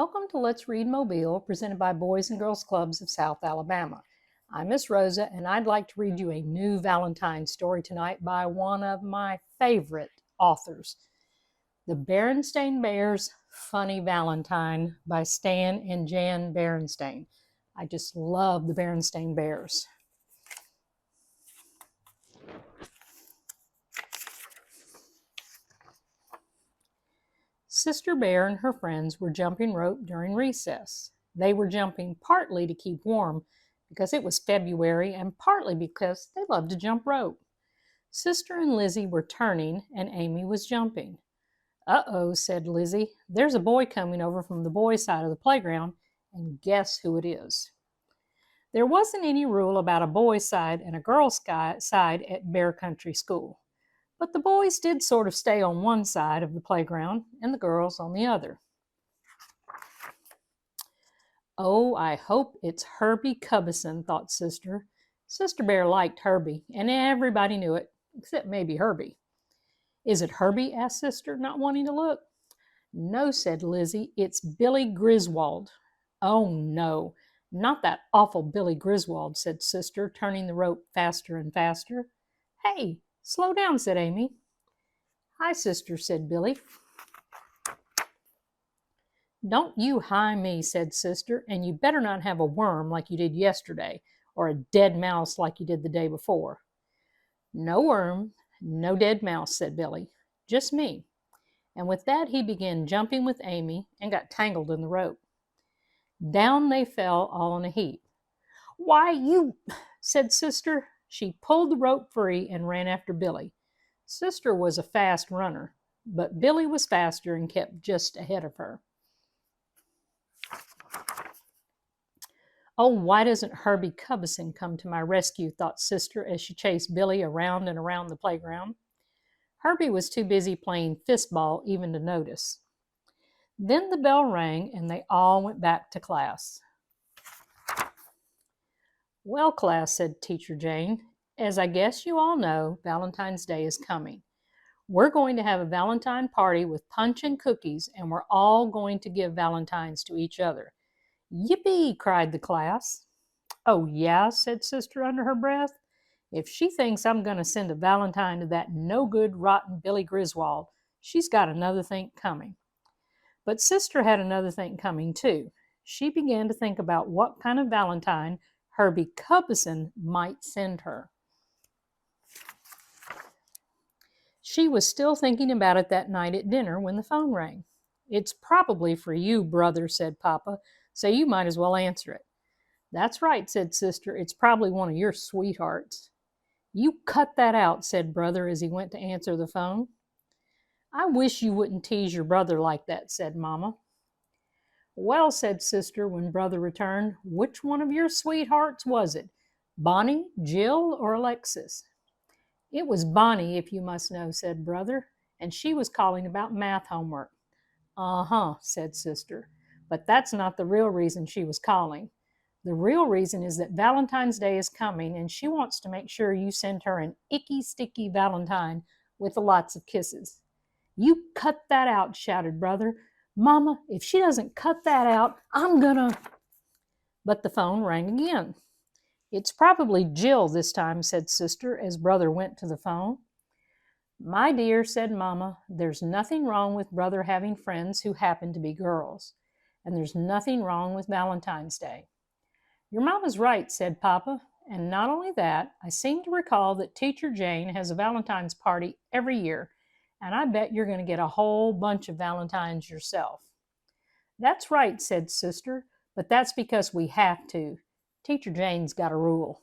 Welcome to Let's Read Mobile, presented by Boys and Girls Clubs of South Alabama. I'm Miss Rosa, and I'd like to read you a new Valentine story tonight by one of my favorite authors, The Berenstain Bears' Funny Valentine by Stan and Jan Berenstain. I just love the Berenstain Bears. Sister Bear and her friends were jumping rope during recess. They were jumping partly to keep warm because it was February and partly because they loved to jump rope. Sister and Lizzie were turning and Amy was jumping. "Uh-oh," said Lizzie. "There's a boy coming over from the boys' side of the playground, and guess who it is?" There wasn't any rule about a boys' side and a girls' side at Bear Country School. But the boys did sort of stay on one side of the playground and the girls on the other. "Oh, I hope it's Herbie Cubbison," thought Sister. Sister Bear liked Herbie, and everybody knew it, except maybe Herbie. "Is it Herbie?" asked Sister, not wanting to look. "No," said Lizzie, "it's Billy Griswold." "Oh, no, not that awful Billy Griswold," said Sister, turning the rope faster and faster. "Hey, slow down," said Amy. "Hi, Sister," said Billy. "Don't you hi me," said Sister, "and you better not have a worm like you did yesterday, or a dead mouse like you did the day before." "No worm, no dead mouse," said Billy. "Just me." And with that he began jumping with Amy and got tangled in the rope. Down they fell all in a heap. "Why, you," said Sister. She pulled the rope free and ran after Billy. Sister was a fast runner, but Billy was faster and kept just ahead of her. "Oh, why doesn't Herbie Cubbison come to my rescue?" thought Sister as she chased Billy around and around the playground. Herbie was too busy playing fistball even to notice. Then the bell rang and they all went back to class. "Well, class," said Teacher Jane, "as I guess you all know, Valentine's Day is coming. We're going to have a Valentine party with punch and cookies, and we're all going to give Valentines to each other." "Yippee!" cried the class. "Oh, yeah," said Sister under her breath. "If she thinks I'm going to send a Valentine to that no-good, rotten Billy Griswold, she's got another think coming." But Sister had another think coming, too. She began to think about what kind of Valentine Herbie Cubbison might send her. She was still thinking about it that night at dinner when the phone rang. "It's probably for you, brother," said Papa, "so you might as well answer it." "That's right," said Sister. "It's probably one of your sweethearts." "You cut that out," said Brother as he went to answer the phone. "I wish you wouldn't tease your brother like that," said Mama. "Well," said Sister when Brother returned, "which one of your sweethearts was it? Bonnie, Jill, or Alexis?" "It was Bonnie, if you must know," said Brother, "and she was calling about math homework." "Uh-huh," said Sister, "but that's not the real reason she was calling. The real reason is that Valentine's Day is coming, and she wants to make sure you send her an icky, sticky Valentine with lots of kisses." "You cut that out," shouted Brother. "Mama, if she doesn't cut that out, I'm gonna—" But the phone rang again. "It's probably Jill this time," said Sister as Brother went to the phone. "My dear," said Mama, "there's nothing wrong with Brother having friends who happen to be girls. And there's nothing wrong with Valentine's Day." "Your Mama's right," said Papa. "And not only that, I seem to recall that Teacher Jane has a Valentine's party every year, and I bet you're going to get a whole bunch of Valentines yourself." "That's right," said Sister, "but that's because we have to. Teacher Jane's got a rule."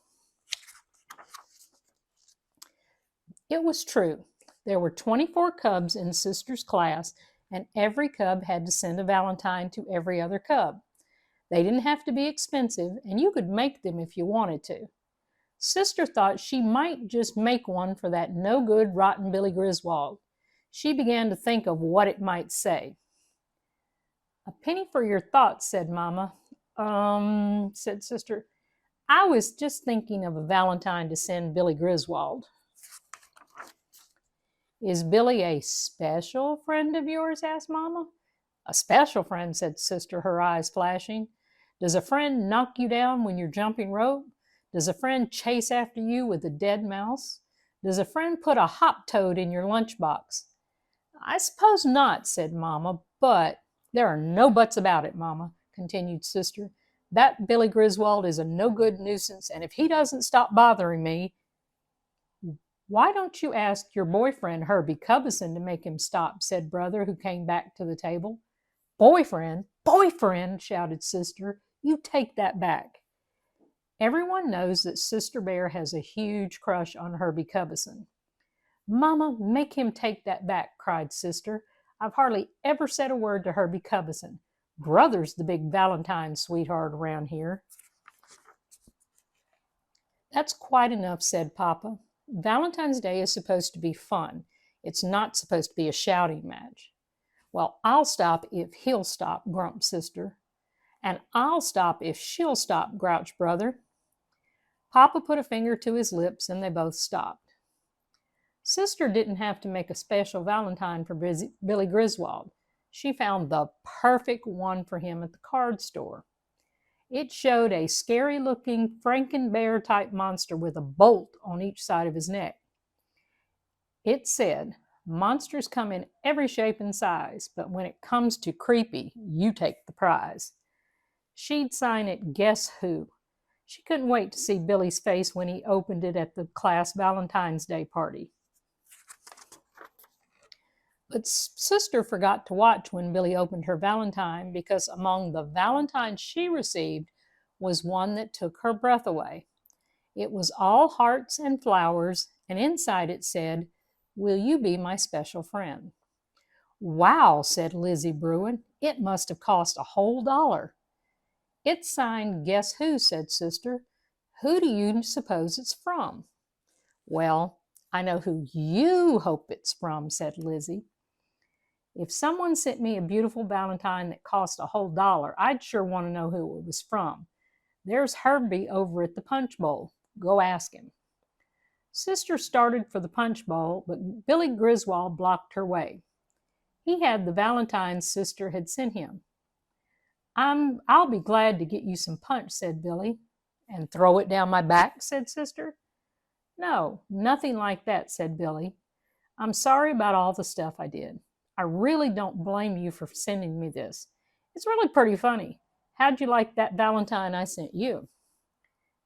It was true. There were 24 cubs in Sister's class, and every cub had to send a Valentine to every other cub. They didn't have to be expensive, and you could make them if you wanted to. Sister thought she might just make one for that no-good, rotten Billy Griswold. She began to think of what it might say. "A penny for your thoughts," said Mama. Said Sister. "I was just thinking of a Valentine to send Billy Griswold." "Is Billy a special friend of yours?" asked Mama. A special friend, said Sister, her eyes flashing. Does a friend knock you down when you're jumping rope? Does a friend chase after you with a dead mouse? Does a friend put a hop toad in your lunchbox? I suppose not, said Mama, but there are no buts about it, Mama, continued Sister. That Billy Griswold is a no-good nuisance, and if he doesn't stop bothering me, why don't you ask your boyfriend, Herbie Cubison, to make him stop, said Brother, who came back to the table. Boyfriend, boyfriend, shouted Sister. You take that back. Everyone knows that Sister Bear has a huge crush on Herbie Cubison. Mama, make him take that back, cried Sister. I've hardly ever said a word to Herbie Cubison. Brother's the big Valentine sweetheart around here. That's quite enough, said Papa. Valentine's Day is supposed to be fun. It's not supposed to be a shouting match. Well, I'll stop if he'll stop, grumped Sister. And I'll stop if she'll stop, grouched Brother. Papa put a finger to his lips and they both stopped. Sister didn't have to make a special Valentine for Billy Griswold. She found the perfect one for him at the card store. It showed a scary-looking Frankenbear-type monster with a bolt on each side of his neck. It said, monsters come in every shape and size, but when it comes to creepy, you take the prize. She'd sign it Guess Who. She couldn't wait to see Billy's face when he opened it at the class Valentine's Day party. But Sister forgot to watch when Billy opened her Valentine because among the Valentines she received was one that took her breath away. It was all hearts and flowers, and inside it said, Will you be my special friend? Wow, said Lizzie Bruin. It must have cost a whole $1. It's signed Guess Who, said Sister. Who do you suppose it's from? Well, I know who you hope it's from, said Lizzie. If someone sent me a beautiful Valentine that cost a whole $1, I'd sure want to know who it was from. There's Herbie over at the punch bowl. Go ask him. Sister started for the punch bowl, but Billy Griswold blocked her way. He had the Valentine Sister had sent him. I'll be glad to get you some punch, said Billy. And throw it down my back, said Sister. No, nothing like that, said Billy. I'm sorry about all the stuff I did. I really don't blame you for sending me this. It's really pretty funny. How'd you like that Valentine I sent you?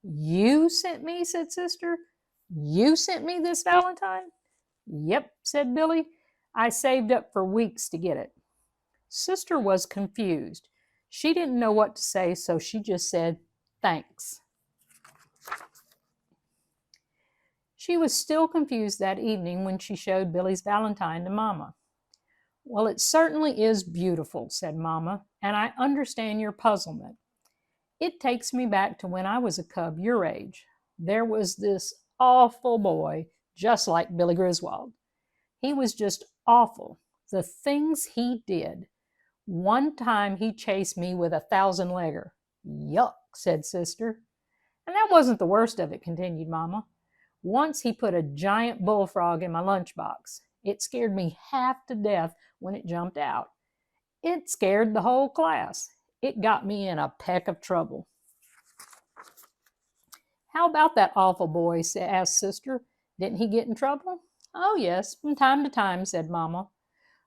You sent me, said Sister. You sent me this Valentine? Yep, said Billy. I saved up for weeks to get it. Sister was confused. She didn't know what to say, so she just said, thanks. She was still confused that evening when she showed Billy's Valentine to Mama. Well, it certainly is beautiful, said Mama, and I understand your puzzlement. It takes me back to when I was a cub your age. There was this awful boy, just like Billy Griswold. He was just awful. The things he did. One time he chased me with a 1,000-legger. Yuck, said Sister. And that wasn't the worst of it, continued Mama. Once he put a giant bullfrog in my lunchbox. It scared me half to death when it jumped out. It scared the whole class. It got me in a peck of trouble. How about that awful boy? Asked Sister. Didn't he get in trouble? Oh, yes, from time to time, said Mama.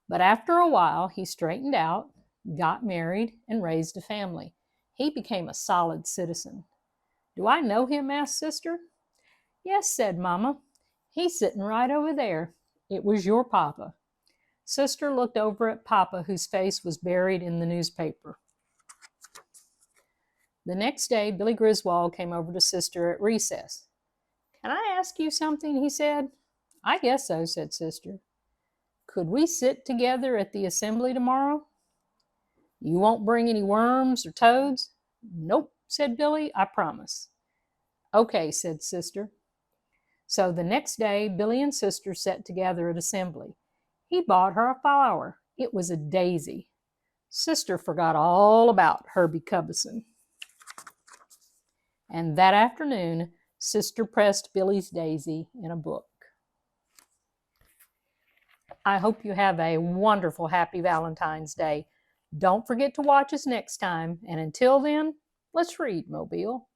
But after a while, he straightened out, got married, and raised a family. He became a solid citizen. Do I know him? Asked Sister. Yes, said Mama. He's sitting right over there. It was your Papa. Sister looked over at Papa, whose face was buried in the newspaper. The next day, Billy Griswold came over to Sister at recess. Can I ask you something? He said. I guess so, said Sister. Could we sit together at the assembly tomorrow? You won't bring any worms or toads? Nope, said Billy, I promise. Okay, said Sister. So the next day, Billy and Sister sat together at assembly. He bought her a flower. It was a daisy. Sister forgot all about Herbie Cubison. And that afternoon, Sister pressed Billy's daisy in a book. I hope you have a wonderful, happy Valentine's Day. Don't forget to watch us next time, and until then, let's read, Mobile.